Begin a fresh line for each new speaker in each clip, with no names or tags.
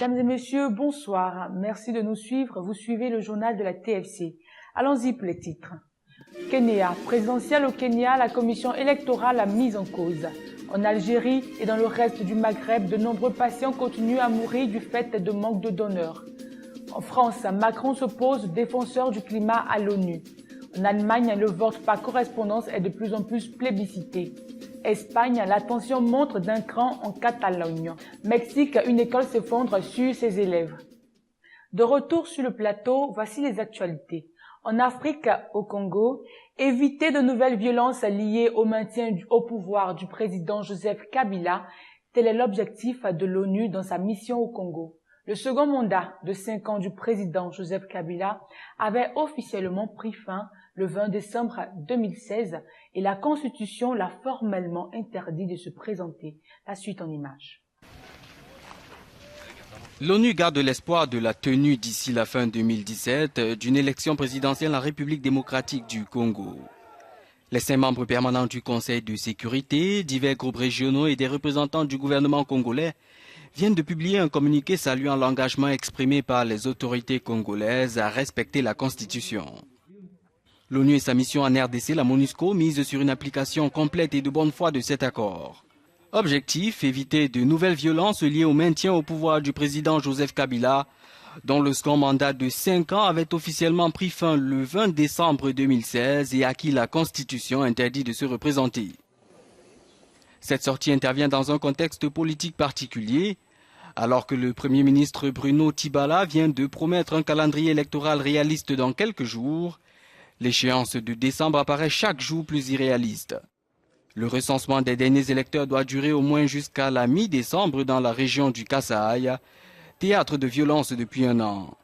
Mesdames et messieurs, bonsoir. Merci de nous suivre. Vous suivez le journal de la TFC. Allons-y pour les titres. Kenya, présidentielle au Kenya, la commission électorale a mise en cause. En Algérie et dans le reste du Maghreb, de nombreux patients continuent à mourir du fait de manque de donneurs. En France, Macron s'oppose aux défenseurs du climat à l'ONU. En Allemagne, le vote par correspondance est de plus en plus plébiscité. Espagne, la tension monte d'un cran en Catalogne. Mexique, une école s'effondre sur ses élèves. De retour sur le plateau, voici les actualités. En Afrique, au Congo, éviter de nouvelles violences liées au maintien au pouvoir du président Joseph Kabila, tel est l'objectif de l'ONU dans sa mission au Congo. Le second mandat de 5 ans du président Joseph Kabila avait officiellement pris fin le 20 décembre 2016 et la Constitution l'a formellement interdit de se présenter. La suite en images.
L'ONU garde l'espoir de la tenue d'ici la fin 2017 d'une élection présidentielle en République démocratique du Congo. Les 5 membres permanents du Conseil de sécurité, divers groupes régionaux et des représentants du gouvernement congolais viennent de publier un communiqué saluant l'engagement exprimé par les autorités congolaises à respecter la Constitution. L'ONU et sa mission en RDC, la MONUSCO, misent sur une application complète et de bonne foi de cet accord. Objectif, éviter de nouvelles violences liées au maintien au pouvoir du président Joseph Kabila, dont le second mandat de 5 ans avait officiellement pris fin le 20 décembre 2016 et à qui la Constitution interdit de se représenter. Cette sortie intervient dans un contexte politique particulier, alors que le Premier ministre Bruno Tibala vient de promettre un calendrier électoral réaliste dans quelques jours. L'échéance de décembre apparaît chaque jour plus irréaliste. Le recensement des derniers électeurs doit durer au moins jusqu'à la mi-décembre dans la région du Kasaï, théâtre de violence depuis 1 an.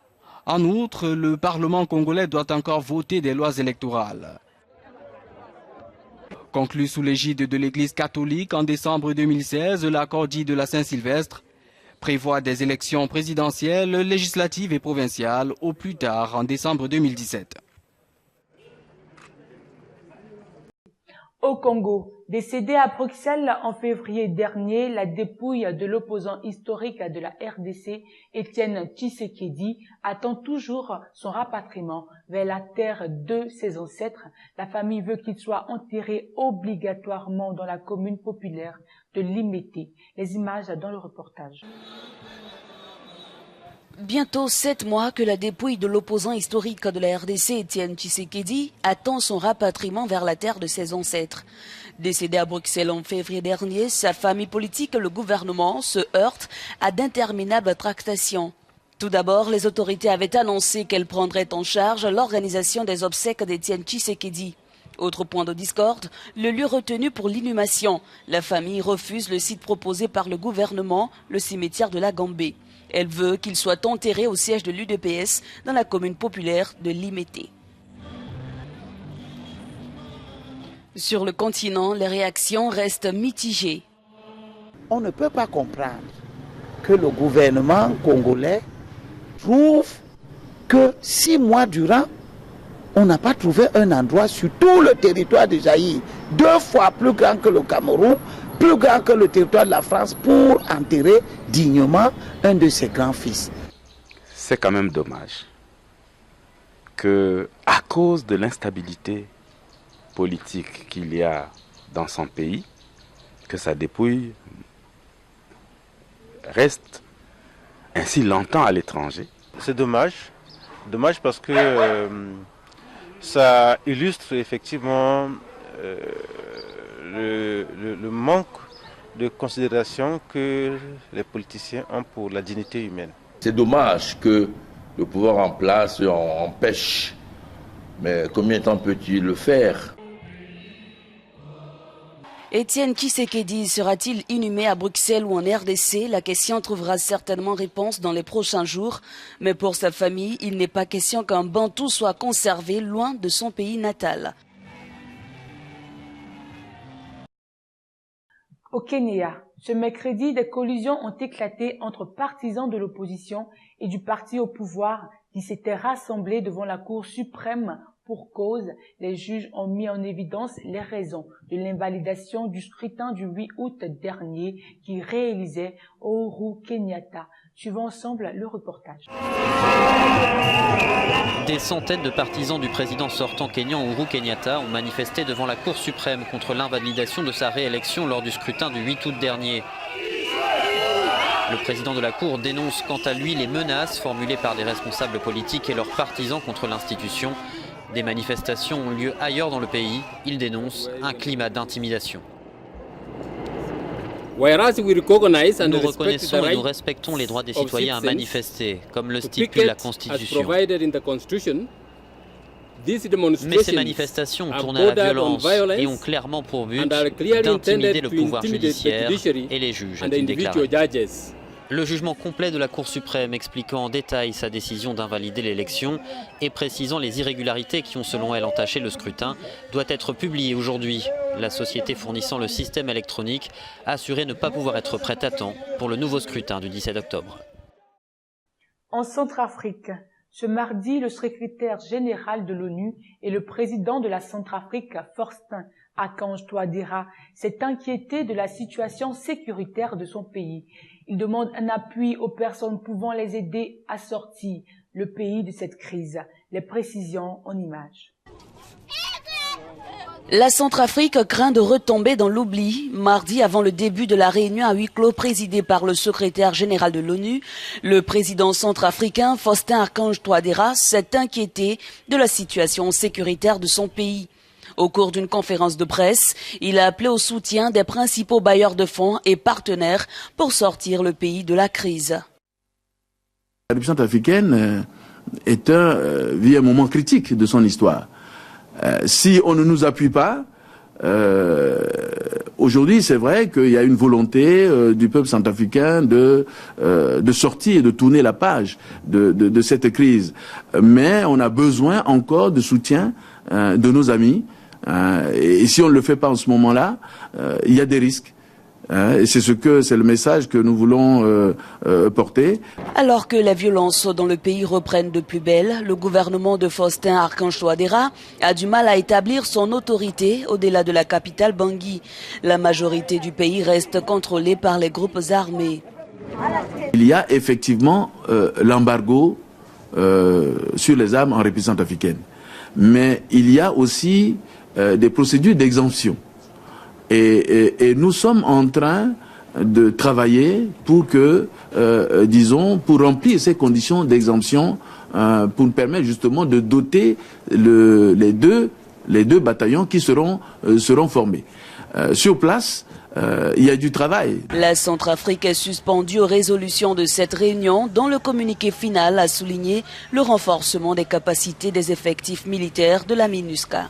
En outre, le Parlement congolais doit encore voter des lois électorales. Conclu sous l'égide de l'Église catholique en décembre 2016, l'accord dit de la Saint-Sylvestre prévoit des élections présidentielles, législatives et provinciales au plus tard en décembre 2017.
Au Congo, décédé à Bruxelles en février dernier, la dépouille de l'opposant historique de la RDC, Étienne Tshisekedi, attend toujours son rapatriement vers la terre de ses ancêtres. La famille veut qu'il soit enterré obligatoirement dans la commune populaire de Limete. Les images dans le reportage.
Bientôt 7 mois que la dépouille de l'opposant historique de la RDC, Étienne Tshisekedi, attend son rapatriement vers la terre de ses ancêtres. Décédé à Bruxelles en février dernier, sa famille politique et le gouvernement se heurtent à d'interminables tractations. Tout d'abord, les autorités avaient annoncé qu'elles prendraient en charge l'organisation des obsèques d'Étienne Tshisekedi. Autre point de discorde, le lieu retenu pour l'inhumation. La famille refuse le site proposé par le gouvernement, le cimetière de la Gambée. Elle veut qu'il soit enterré au siège de l'UDPS dans la commune populaire de Limete. Sur le continent, les réactions restent mitigées.
On ne peut pas comprendre que le gouvernement congolais trouve que 6 mois durant, on n'a pas trouvé un endroit sur tout le territoire de Zaïre, 2 fois plus grand que le Cameroun, plus grand que le territoire de la France, pour enterrer dignement un de ses grands-fils.
C'est quand même dommage que, à cause de l'instabilité politique qu'il y a dans son pays, que sa dépouille reste ainsi longtemps à l'étranger.
C'est dommage parce que ça illustre effectivement le manque de considération que les politiciens ont pour la dignité humaine.
C'est dommage que le pouvoir en place empêche, mais combien de temps peut-il le faire?
Étienne Tshisekedi sera-t-il inhumé à Bruxelles ou en RDC? La question trouvera certainement réponse dans les prochains jours. Mais pour sa famille, il n'est pas question qu'un Bantou soit conservé loin de son pays natal.
Au Kenya, ce mercredi, des collisions ont éclaté entre partisans de l'opposition et du parti au pouvoir qui s'étaient rassemblés devant la Cour suprême. Pour cause, les juges ont mis en évidence les raisons de l'invalidation du scrutin du 8 août dernier qui réalisait Uhuru Kenyatta, Suivons ensemble le reportage.
Des centaines de partisans du président sortant kényan Uhuru Kenyatta ont manifesté devant la Cour suprême contre l'invalidation de sa réélection lors du scrutin du 8 août dernier. Le président de la Cour dénonce quant à lui les menaces formulées par des responsables politiques et leurs partisans contre l'institution. Des manifestations ont lieu ailleurs dans le pays. Il dénonce un climat d'intimidation. Nous reconnaissons et nous respectons les droits des citoyens à manifester, comme le stipule la Constitution. Mais ces manifestations ont tourné à la violence et ont clairement pour but d'intimider le pouvoir judiciaire et les juges, a-t-il déclaré. Le jugement complet de la Cour suprême expliquant en détail sa décision d'invalider l'élection et précisant les irrégularités qui ont selon elle entaché le scrutin doit être publié aujourd'hui. La société fournissant le système électronique a assuré ne pas pouvoir être prête à temps pour le nouveau scrutin du 17 octobre.
En Centrafrique, ce mardi, le secrétaire général de l'ONU et le président de la Centrafrique, Faustin Archange Touadéra, s'est inquiété de la situation sécuritaire de son pays. Il demande un appui aux personnes pouvant les aider à sortir le pays de cette crise. Les précisions en images.
La Centrafrique craint de retomber dans l'oubli. Mardi, avant le début de la réunion à huis clos présidée par le secrétaire général de l'ONU, le président centrafricain Faustin Archange Touadéra s'est inquiété de la situation sécuritaire de son pays. Au cours d'une conférence de presse, il a appelé au soutien des principaux bailleurs de fonds et partenaires pour sortir le pays de la crise.
La République centrafricaine vit un moment critique de son histoire. Si on ne nous appuie pas, aujourd'hui c'est vrai qu'il y a une volonté du peuple centrafricain de sortir et de tourner la page de cette crise. Mais on a besoin encore de soutien de nos amis. Et si on ne le fait pas en ce moment-là, il y a des risques. Et c'est le message que nous voulons porter.
Alors que les violences dans le pays reprennent de plus belle, le gouvernement de Faustin Archange Touadéra a du mal à établir son autorité au-delà de la capitale Bangui. La majorité du pays reste contrôlée par les groupes armés.
Il y a effectivement l'embargo sur les armes en République centrafricaine. Mais il y a aussi des procédures d'exemption. Et nous sommes en train de travailler pour que, pour remplir ces conditions d'exemption, pour nous permettre justement de doter les deux bataillons qui seront formés. Sur place, il y a du travail.
La Centrafrique est suspendue aux résolutions de cette réunion, dont le communiqué final a souligné le renforcement des capacités des effectifs militaires de la MINUSCA.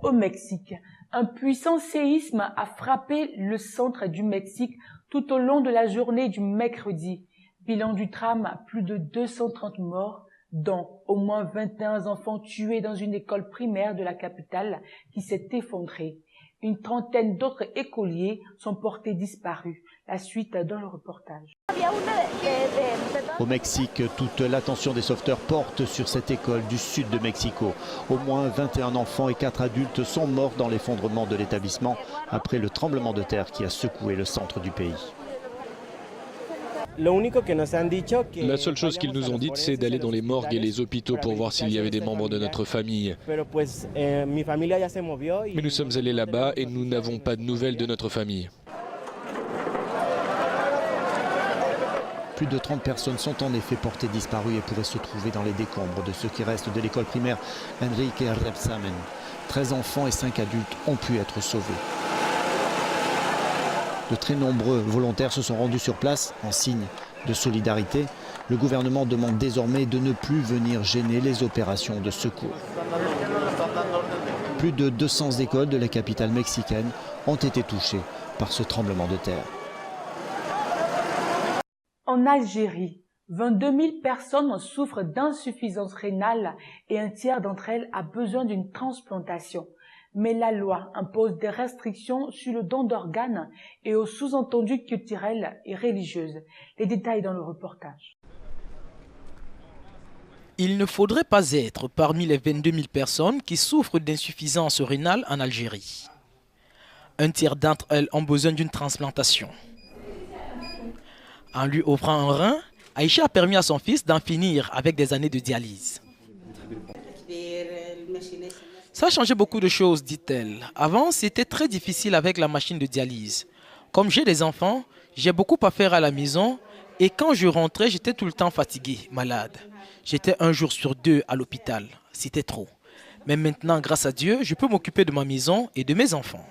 Au Mexique, un puissant séisme a frappé le centre du Mexique tout au long de la journée du mercredi. Bilan du drame, plus de 230 morts, dont au moins 21 enfants tués dans une école primaire de la capitale qui s'est effondrée. Une trentaine d'autres écoliers sont portés disparus. La suite dans le reportage.
Au Mexique, toute l'attention des sauveteurs porte sur cette école du sud de Mexico. Au moins 21 enfants et 4 adultes sont morts dans l'effondrement de l'établissement après le tremblement de terre qui a secoué le centre du pays.
La seule chose qu'ils nous ont dite, c'est d'aller dans les morgues et les hôpitaux pour voir s'il y avait des membres de notre famille. Mais nous sommes allés là-bas et nous n'avons pas de nouvelles de notre famille.
Plus de 30 personnes sont en effet portées disparues et pourraient se trouver dans les décombres de ce qui reste de l'école primaire Enrique Repsamen. 13 enfants et 5 adultes ont pu être sauvés. De très nombreux volontaires se sont rendus sur place en signe de solidarité. Le gouvernement demande désormais de ne plus venir gêner les opérations de secours. Plus de 200 écoles de la capitale mexicaine ont été touchées par ce tremblement de terre.
En Algérie, 22 000 personnes souffrent d'insuffisance rénale et un tiers d'entre elles a besoin d'une transplantation. Mais la loi impose des restrictions sur le don d'organes et aux sous-entendus culturels et religieuses. Les détails dans le reportage.
Il ne faudrait pas être parmi les 22 000 personnes qui souffrent d'insuffisance rénale en Algérie. Un tiers d'entre elles ont besoin d'une transplantation. En lui offrant un rein, Aïcha a permis à son fils d'en finir avec des années de dialyse. Ça a changé beaucoup de choses, dit-elle. Avant, c'était très difficile avec la machine de dialyse. Comme j'ai des enfants, j'ai beaucoup à faire à la maison et quand je rentrais, j'étais tout le temps fatigué, malade. J'étais 1 jour sur 2 à l'hôpital. C'était trop. Mais maintenant, grâce à Dieu, je peux m'occuper de ma maison et de mes enfants.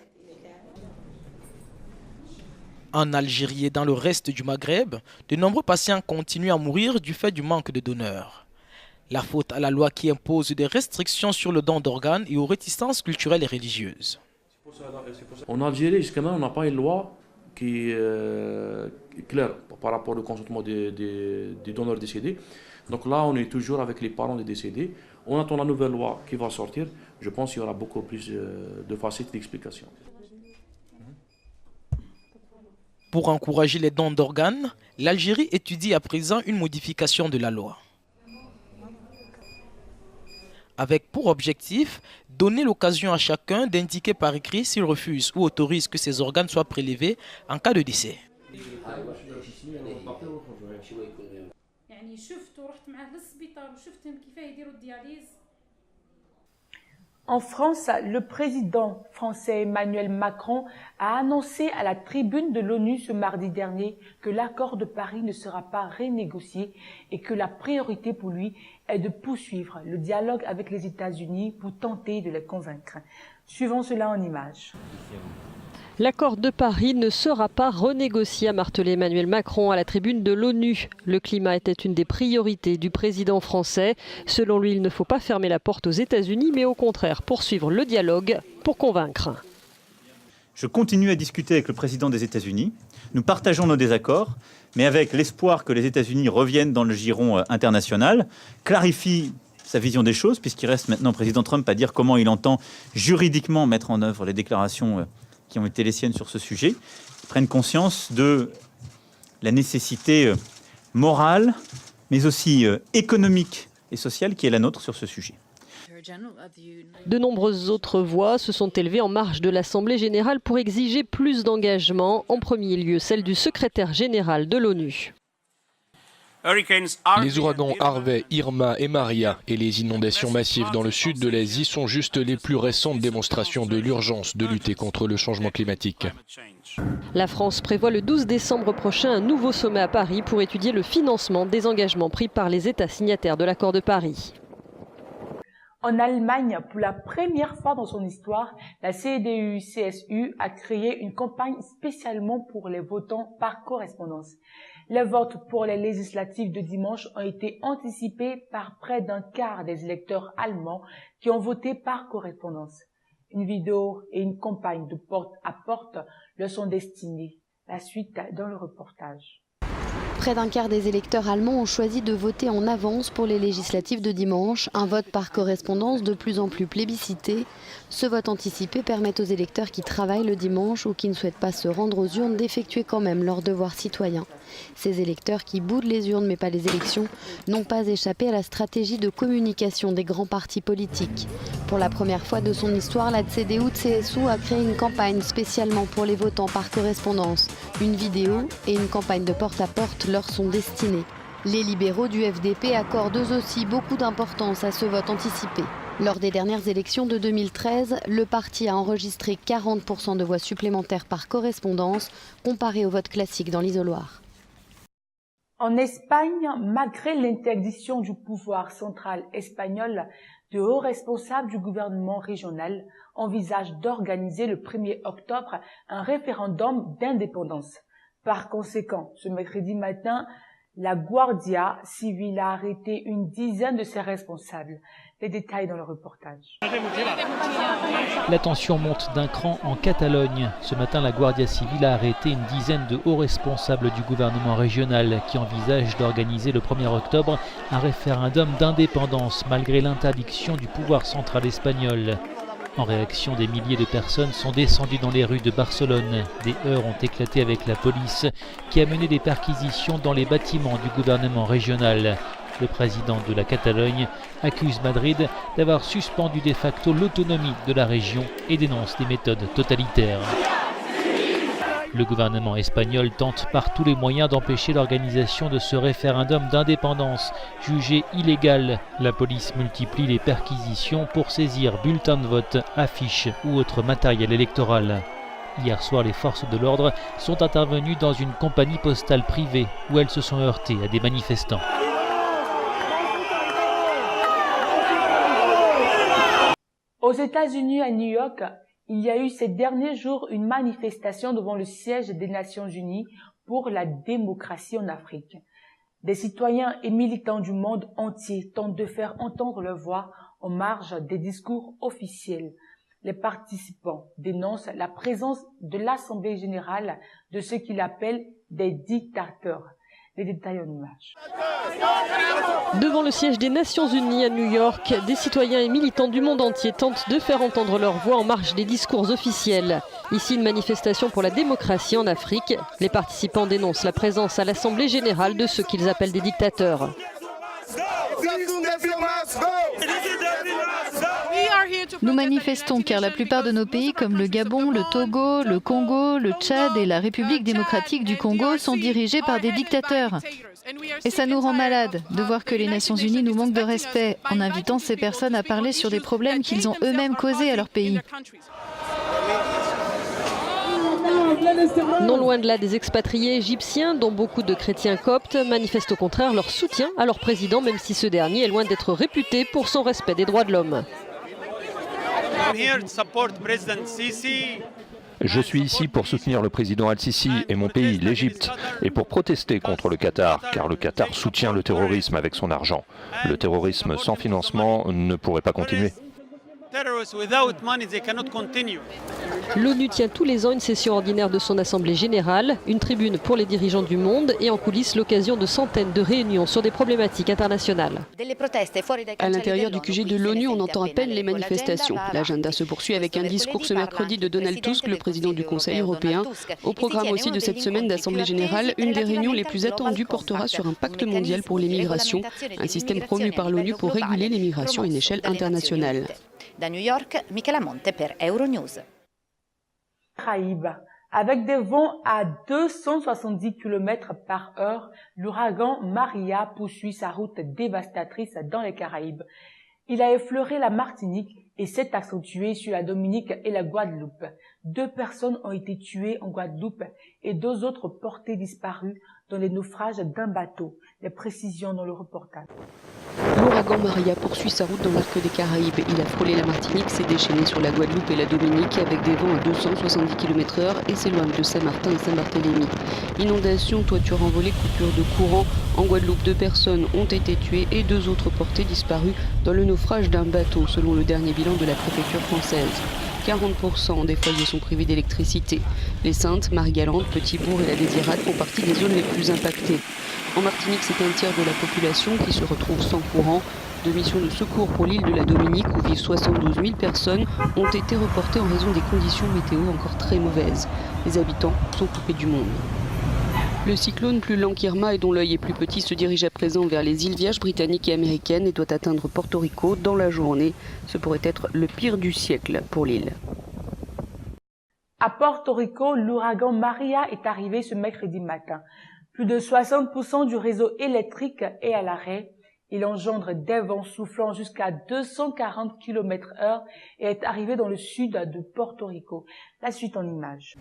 En Algérie et dans le reste du Maghreb, de nombreux patients continuent à mourir du fait du manque de donneurs. La faute à la loi qui impose des restrictions sur le don d'organes et aux réticences culturelles et religieuses.
En Algérie, jusqu'à maintenant, on n'a pas une loi qui est claire par rapport au consentement des donneurs décédés. Donc là, on est toujours avec les parents des décédés. On attend la nouvelle loi qui va sortir. Je pense qu'il y aura beaucoup plus de facettes d'explication.
Pour encourager les dons d'organes, l'Algérie étudie à présent une modification de la loi. Avec pour objectif donner l'occasion à chacun d'indiquer par écrit s'il refuse ou autorise que ses organes soient prélevés en cas de décès.
En France, le président français Emmanuel Macron a annoncé à la tribune de l'ONU ce mardi dernier que l'accord de Paris ne sera pas renégocié et que la priorité pour lui est de poursuivre le dialogue avec les États-Unis pour tenter de les convaincre. Suivons cela en images.
L'accord de Paris ne sera pas renégocié, a martelé Emmanuel Macron à la tribune de l'ONU. Le climat était une des priorités du président français. Selon lui, il ne faut pas fermer la porte aux États-Unis, mais au contraire poursuivre le dialogue pour convaincre.
Je continue à discuter avec le président des États-Unis. Nous partageons nos désaccords, mais avec l'espoir que les États-Unis reviennent dans le giron international, clarifient sa vision des choses, puisqu'il reste maintenant président Trump à dire comment il entend juridiquement mettre en œuvre les déclarations qui ont été les siennes sur ce sujet, prennent conscience de la nécessité morale, mais aussi économique et sociale qui est la nôtre sur ce sujet.
De nombreuses autres voix se sont élevées en marge de l'Assemblée générale pour exiger plus d'engagement, en premier lieu celle du secrétaire général de l'ONU.
Les ouragans Harvey, Irma et Maria et les inondations massives dans le sud de l'Asie sont juste les plus récentes démonstrations de l'urgence de lutter contre le changement climatique.
La France prévoit le 12 décembre prochain un nouveau sommet à Paris pour étudier le financement des engagements pris par les États signataires de l'accord de Paris.
En Allemagne, pour la première fois dans son histoire, la CDU-CSU a créé une campagne spécialement pour les votants par correspondance. Les votes pour les législatives de dimanche ont été anticipés par près d'un quart des électeurs allemands qui ont voté par correspondance. Une vidéo et une campagne de porte à porte leur sont destinées. La suite dans le reportage.
Près d'un quart des électeurs allemands ont choisi de voter en avance pour les législatives de dimanche, un vote par correspondance de plus en plus plébiscité. Ce vote anticipé permet aux électeurs qui travaillent le dimanche ou qui ne souhaitent pas se rendre aux urnes d'effectuer quand même leur devoir citoyen. Ces électeurs qui boudent les urnes mais pas les élections n'ont pas échappé à la stratégie de communication des grands partis politiques. Pour la première fois de son histoire, la CDU-CSU a créé une campagne spécialement pour les votants par correspondance. Une vidéo et une campagne de porte-à-porte leur sont destinées. Les libéraux du FDP accordent eux aussi beaucoup d'importance à ce vote anticipé. Lors des dernières élections de 2013, le parti a enregistré 40% de voix supplémentaires par correspondance, comparé au vote classique dans l'isoloir.
En Espagne, malgré l'interdiction du pouvoir central espagnol, de hauts responsables du gouvernement régional envisagent d'organiser le 1er octobre un référendum d'indépendance. Par conséquent, ce mercredi matin, la Guardia Civile a arrêté une dizaine de ses responsables. Les détails dans le reportage.
La tension monte d'un cran en Catalogne. Ce matin, la Guardia Civile a arrêté une dizaine de hauts responsables du gouvernement régional qui envisagent d'organiser le 1er octobre un référendum d'indépendance malgré l'interdiction du pouvoir central espagnol. En réaction, des milliers de personnes sont descendues dans les rues de Barcelone. Des heurts ont éclaté avec la police qui a mené des perquisitions dans les bâtiments du gouvernement régional. Le président de la Catalogne accuse Madrid d'avoir suspendu de facto l'autonomie de la région et dénonce des méthodes totalitaires. Le gouvernement espagnol tente par tous les moyens d'empêcher l'organisation de ce référendum d'indépendance, jugé illégal. La police multiplie les perquisitions pour saisir bulletins de vote, affiches ou autres matériel électoral. Hier soir, les forces de l'ordre sont intervenues dans une compagnie postale privée où elles se sont heurtées à des manifestants.
Aux États-Unis, à New York, il y a eu ces derniers jours une manifestation devant le siège des Nations Unies pour la démocratie en Afrique. Des citoyens et militants du monde entier tentent de faire entendre leur voix en marge des discours officiels. Les participants dénoncent la présence de l'Assemblée générale de ce qu'ils appellent des dictateurs. Les détails en images.
Devant le siège des Nations Unies à New York, des citoyens et militants du monde entier tentent de faire entendre leur voix en marge des discours officiels. Ici, une manifestation pour la démocratie en Afrique. Les participants dénoncent la présence à l'Assemblée générale de ceux qu'ils appellent des dictateurs.
Nous manifestons car la plupart de nos pays comme le Gabon, le Togo, le Congo, le Tchad et la République démocratique du Congo sont dirigés par des dictateurs. Et ça nous rend malades de voir que les Nations Unies nous manquent de respect en invitant ces personnes à parler sur des problèmes qu'ils ont eux-mêmes causés à leur pays.
Non loin de là, des expatriés égyptiens, dont beaucoup de chrétiens coptes, manifestent au contraire leur soutien à leur président, même si ce dernier est loin d'être réputé pour son respect des droits de l'homme.
Je suis ici pour soutenir le président Al-Sisi et mon pays, l'Égypte, et pour protester contre le Qatar, car le Qatar soutient le terrorisme avec son argent. Le terrorisme sans financement ne pourrait pas continuer.
L'ONU tient tous les ans une session ordinaire de son Assemblée générale, une tribune pour les dirigeants du monde et en coulisses l'occasion de centaines de réunions sur des problématiques internationales.
À l'intérieur du QG de l'ONU, on entend à peine les manifestations. L'agenda se poursuit avec un discours ce mercredi de Donald Tusk, le président du Conseil européen. Au programme aussi de cette semaine d'Assemblée générale, une des réunions les plus attendues portera sur un pacte mondial pour les migrations, un système promu par l'ONU pour réguler les migrations à une échelle internationale.
Da New York, Michela Monte per Euronews.
Caraïbes. Avec des vents à 270 km/h, l'ouragan Maria poursuit sa route dévastatrice dans les Caraïbes. Il a effleuré la Martinique et s'est accentué sur la Dominique et la Guadeloupe. 2 personnes ont été tuées en Guadeloupe et 2 autres portées disparues dans les naufrages d'un bateau. Les précisions dans le reportage.
L'ouragan Maria poursuit sa route dans l'arc des Caraïbes. Il a frôlé la Martinique, s'est déchaîné sur la Guadeloupe et la Dominique avec des vents à 270 km/h et s'éloigne de Saint-Martin et Saint-Barthélemy. Inondations, toitures envolées, coupures de courant. En Guadeloupe, 2 personnes ont été tuées et 2 autres portées disparues dans le naufrage d'un bateau, selon le dernier bilan de la préfecture française. 40% des foyers sont privés d'électricité. Les Saintes, Marie-Galante, Petit-Bourg et la Désirade font partie des zones les plus impactées. En Martinique, c'est un tiers de la population qui se retrouve sans courant. 2 missions de secours pour l'île de la Dominique, où vivent 72 000 personnes, ont été reportées en raison des conditions météo encore très mauvaises. Les habitants sont coupés du monde. Le cyclone plus lent qu'Irma et dont l'œil est plus petit se dirige à présent vers les îles Vierges britanniques et américaines et doit atteindre Porto Rico dans la journée. Ce pourrait être le pire du siècle pour l'île.
À Porto Rico, l'ouragan Maria est arrivé ce mercredi matin. Plus de 60% du réseau électrique est à l'arrêt. Il engendre des vents soufflant jusqu'à 240 km/h et est arrivé dans le sud de Porto Rico. La suite en images.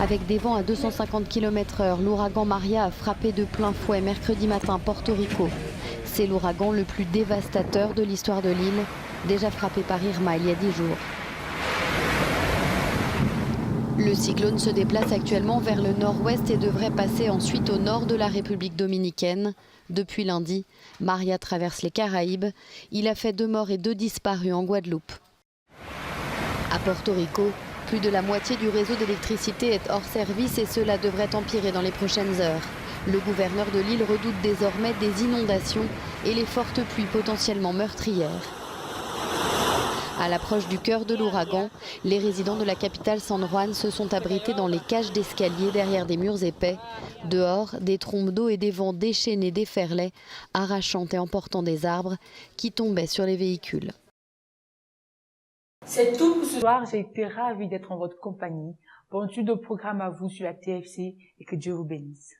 Avec des vents à 250 km/h, l'ouragan Maria a frappé de plein fouet mercredi matin Porto Rico. C'est l'ouragan le plus dévastateur de l'histoire de l'île, déjà frappé par Irma il y a 10 jours. Le cyclone se déplace actuellement vers le nord-ouest et devrait passer ensuite au nord de la République dominicaine. Depuis lundi, Maria traverse les Caraïbes. Il a fait 2 morts et 2 disparus en Guadeloupe. À Porto Rico, plus de la moitié du réseau d'électricité est hors service et cela devrait empirer dans les prochaines heures. Le gouverneur de l'île redoute désormais des inondations et les fortes pluies potentiellement meurtrières. À l'approche du cœur de l'ouragan, les résidents de la capitale San Juan se sont abrités dans les cages d'escalier derrière des murs épais. Dehors, des trombes d'eau et des vents déchaînés déferlaient, arrachant et emportant des arbres qui tombaient sur les véhicules.
C'est tout pour ce soir. J'ai été ravie d'être en votre compagnie. Bonne suite de programme à vous sur la TFC et que Dieu vous bénisse.